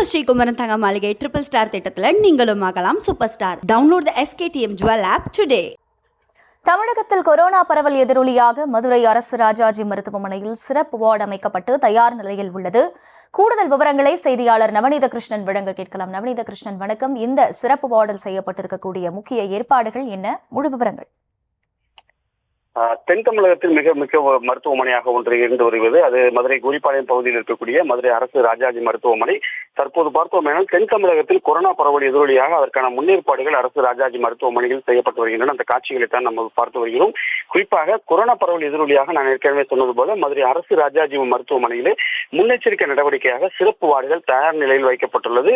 நம்ம ஸ்ரீகுமரன் தங்க மாளிகை ட்ரிபிள் ஸ்டார் திட்டத்துல நீங்களும் ஆகலாம் super star. Download the SKTM jewel app today. தமிழகத்தில் கொரோனா பரவல் எதிரொலியாக மதுரை அரசு ராஜாஜி மருத்துவமனையில் சிறப்பு வார்டு அமைக்கப்பட்டு தயார் நிலையில் உள்ளது. கூடுதல் விவரங்களை செய்தியாளர் நவநீத கிருஷ்ணன் வழங்க கேட்கலாம். நவநீத கிருஷ்ணன், வணக்கம். இந்த சிறப்பு வார்டில் செய்யப்பட்டிருக்கக்கூடிய முக்கிய ஏற்பாடுகள் என்ன? முழு விவரங்கள். தென் தமிழகத்தில் மிக மிக மருத்துவமனையாக ஒன்று இருந்து வருகிறது. அது மதுரை குறிப்பாளையம் பகுதியில் இருக்கக்கூடிய மதுரை அரசு ராஜாஜி மருத்துவமனை. தற்போது பார்த்தோம் தென் தமிழகத்தில் கொரோனா பரவல் எதிரொலியாக அதற்கான முன்னேற்பாடுகள் அரசு ராஜாஜி மருத்துவமனையில் செய்யப்பட்டு வருகின்றன. அந்த காட்சிகளை தான் நம்ம பார்த்து வருகிறோம். குறிப்பாக கொரோனா பரவல் எதிரொலியாக நான் ஏற்கனவே சொன்னது போல மதுரை அரசு ராஜாஜி மருத்துவமனையிலே முன்னெச்சரிக்கை நடவடிக்கையாக சிறப்பு வார்டுகள் தயார் நிலையில் வைக்கப்பட்டுள்ளது.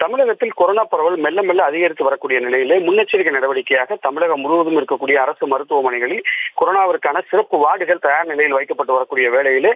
தமிழகத்தில் கொரோனா பரவல் மெல்ல மெல்ல அதிகரித்து வரக்கூடிய நிலையிலே முன்னெச்சரிக்கை நடவடிக்கையாக தமிழகம் முழுவதும் இருக்கக்கூடிய அரசு மருத்துவமனைகளில் கொரோனாவிற்கான சிறப்பு வார்டுகள் தயார் நிலையில் வைக்கப்பட்டு வரக்கூடிய வேளையிலே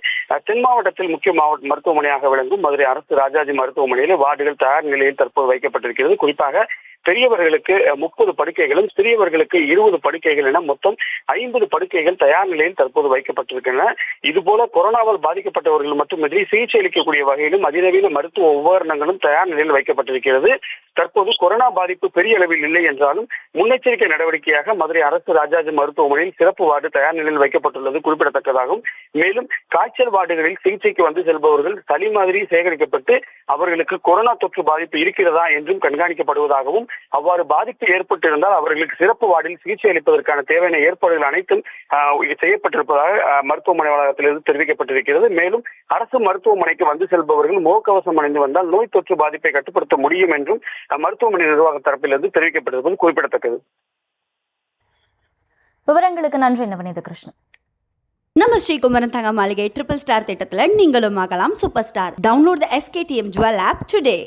தென் மாவட்டத்தில் முக்கிய மருத்துவமனையாக விளங்கும் மதுரை அரசு ராஜாஜி மருத்துவமனையிலே வார்டுகள் தயார் நிலையில் தற்போது வைக்கப்பட்டிருக்கிறது. குறிப்பாக பெரியவர்களுக்கு 30 படுக்கைகளும் சிறியவர்களுக்கு 20 படுக்கைகள் என மொத்தம் 50 படுக்கைகள் தயார் நிலையில் தற்போது வைக்கப்பட்டிருக்கின்றன. இதுபோல கொரோனாவால் பாதிக்கப்பட்டவர்கள் மட்டுமின்றி சிகிச்சை அளிக்கக்கூடிய வகையிலும் அதிநவீன மருத்துவ உபகரணங்களும் தயார் நிலையில் வைக்கப்பட்டிருக்கிறது. தற்போது கொரோனா பாதிப்பு பெரிய அளவில் இல்லை என்றாலும் முன்னெச்சரிக்கை நடவடிக்கையாக மதுரை அரசு ராஜாஜி மருத்துவமனையில் சிறப்பு வார்டு தயார் நிலையில் வைக்கப்பட்டுள்ளது குறிப்பிடத்தக்கதாகும். மேலும் காய்ச்சல் வார்டுகளில் சிகிச்சைக்கு வந்து செல்பவர்கள் சளி மாதிரி சேகரிக்கப்பட்டு அவர்களுக்கு கொரோனா தொற்று பாதிப்பு இருக்கிறதா என்றும் கண்காணிக்கப்படுவதாகவும், அவ்வாறு பாதிப்பு ஏற்பட்டிருந்தால் அவர்களுக்கு சிறப்பு வார்டில் சிகிச்சை அளிப்பதற்கான தேவையான ஏற்பாடுகள் அனைத்தும் செய்யப்பட்டிருப்பதாக மருத்துவமனை வளாகத்திலிருந்து தெரிவிக்கப்பட்டிருக்கிறது. மேலும் அரசு மருத்துவமனைக்கு வந்து செல்பவர்கள் முகக்கவசம் அணிந்து வந்தால் நோய் தொற்று பாதிப்பை கட்டுப்படுத்த முடியும் என்றும் மருத்துவமனை நிர்வாக தரப்பிலிருந்து தெரிவிக்கப்பட்டிருப்பது குறிப்பிடத்தக்கது. விவரங்களுக்கு நன்றி நவநீத கிருஷ்ணன். நம்ம ஸ்ரீகுமரன் தங்க மாளிகை ட்ரிபிள் ஸ்டார் திட்டத்துல நீங்களும் ஆகலாம் super star. Download the SKTM jewel app today.